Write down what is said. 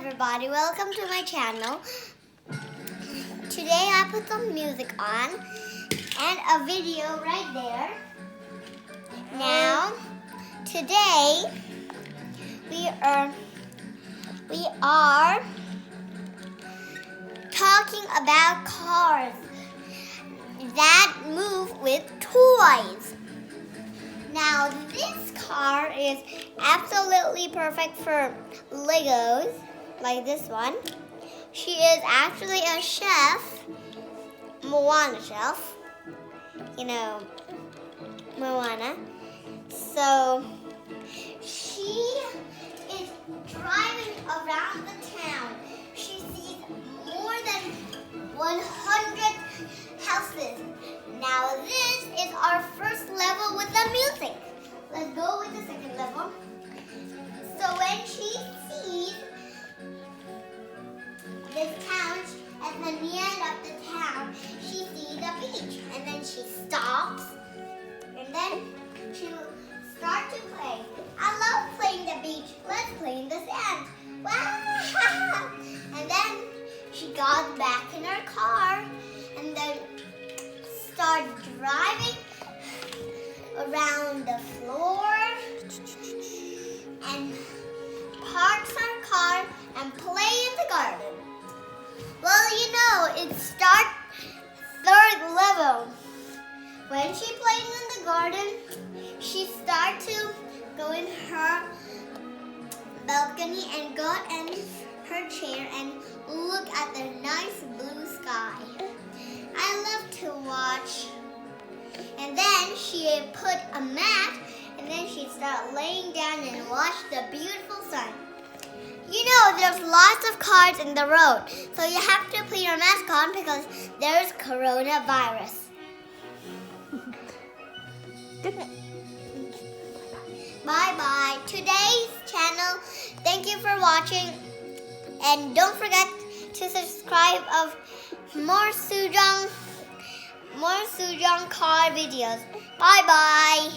everybody, welcome to my channel. Today I put some music on and a video right there. Now, today we are talking about cars that move with toys. Now, this car is absolutely perfect for Legos, like this one. She is actually a chef, Moana chef. You know, Moana. So, she is driving around the town. She sees more than 100 houses. Now, this is our first level with the music. Let's go with the second level. So when she sees this town, at the end of the town, she sees the beach. And then she stops. And then she will start to play. I love playing the beach. Let's play in the sand. Wow! And then she got back in her car. And then start driving around the floor and parks her car and play in the garden. Well, you know, it starts third level. When she plays in the garden, she starts to go in her balcony and go in her chair and look at the nice blue sky. I love to watch. And then she put a mat and then she started laying down and watched the beautiful sun. You know, there's lots of cars in the road, so you have to put your mask on because there's coronavirus. Bye-bye. Today's channel, thank you for watching. And don't forget to subscribe of more Soojung car videos. Bye-bye.